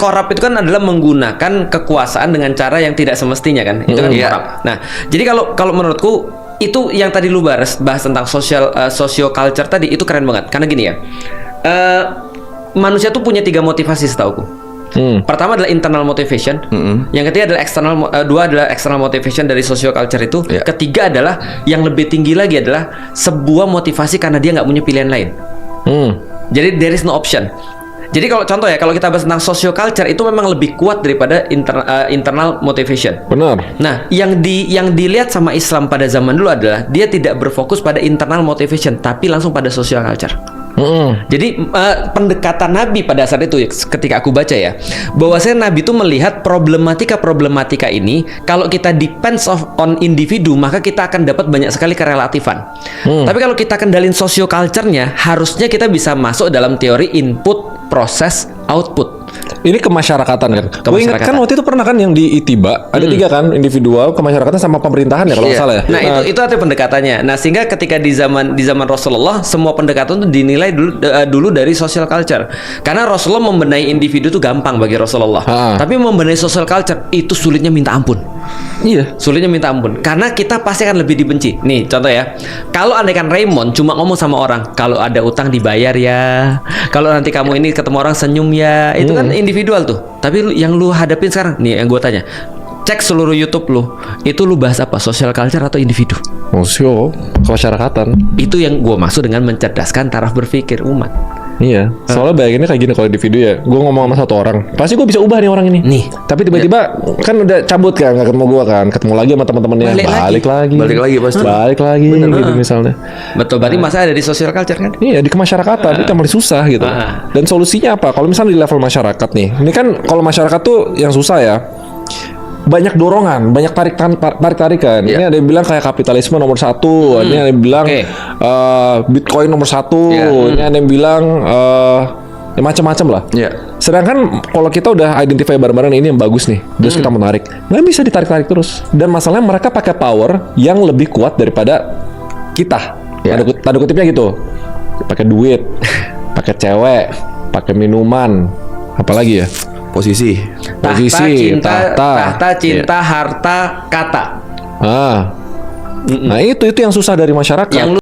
korup itu kan adalah menggunakan kekuasaan dengan cara yang tidak semestinya kan. Itu kan korup. Nah, jadi kalau menurutku itu yang tadi lu bahas tentang socio culture tadi itu keren banget. Karena gini ya. Manusia tuh punya 3 motivasi setauku. Pertama adalah internal motivation, yang ketiga adalah dua adalah external motivation dari social culture itu. Ketiga adalah yang lebih tinggi lagi adalah sebuah motivasi karena dia nggak punya pilihan lain. Jadi there is no option. Jadi kalau contoh ya, kalau kita bahas tentang social culture itu memang lebih kuat daripada internal motivation. Benar. Nah, yang dilihat sama Islam pada zaman dulu adalah dia tidak berfokus pada internal motivation, tapi langsung pada social culture. Jadi pendekatan Nabi pada saat itu ketika aku baca ya, bahwasanya Nabi itu melihat problematika ini kalau kita depends on individu maka kita akan dapat banyak sekali kerelatifan. Tapi kalau kita kendalin socio culture-nya, harusnya kita bisa masuk dalam teori input, proses, output. Ini kemasyarakatan kan. Gue ingat kan waktu itu pernah kan yang di Itiba ada 3 kan, individual, kemasyarakatan sama pemerintahan ya kalau nggak salah ya. Nah, itu arti pendekatannya. Nah, sehingga ketika di zaman Rasulullah semua pendekatan itu dinilai dulu dari social culture. Karena Rasulullah membenahi individu itu gampang bagi Rasulullah. Tapi membenahi social culture itu sulitnya minta ampun. Iya, sulitnya minta ampun. Karena kita pasti akan lebih dibenci. Nih, contoh ya. Kalau andaikan Raymond cuma ngomong sama orang, kalau ada utang dibayar ya. Kalau nanti kamu ini ketemu orang senyum ya. Itu kan individual tuh. Tapi yang lu hadapin sekarang, nih yang gue tanya. Cek seluruh YouTube lu. Itu lu bahas apa? Social culture atau individu? Sosio, kemasyarakatan. Itu yang gue maksud dengan mencerdaskan taraf berpikir umat. Iya, soalnya bayanginnya kayak gini kalau individu ya. Gue ngomong sama satu orang, pasti gue bisa ubah nih orang ini. Nih. Tapi tiba-tiba kan udah cabut kan, nggak ketemu gue kan, ketemu lagi sama teman-temannya, balik lagi pasti. Balik lagi gitu misalnya. Betul, berarti masa ada di social culture kan? Iya, di kemasyarakatan itu yang paling susah gitu. Dan solusinya apa? Kalau misalnya di level masyarakat nih, ini kan kalau masyarakat tuh yang susah ya. Banyak dorongan, banyak tarik-tarikan. Ini ada yang bilang kayak kapitalisme nomor 1, ini ada yang bilang Bitcoin nomor 1, ini ada yang bilang ya macam-macam lah. Sedangkan kalau kita udah identify barang-barang ini yang bagus nih, terus kita menarik, nggak bisa ditarik-tarik terus. Dan masalahnya mereka pakai power yang lebih kuat daripada kita. Tanda kutipnya gitu. Pakai duit, pakai cewek, pakai minuman, apalagi ya? Posisi, tahta, cinta, harta, kata. Nah itu yang susah dari masyarakat.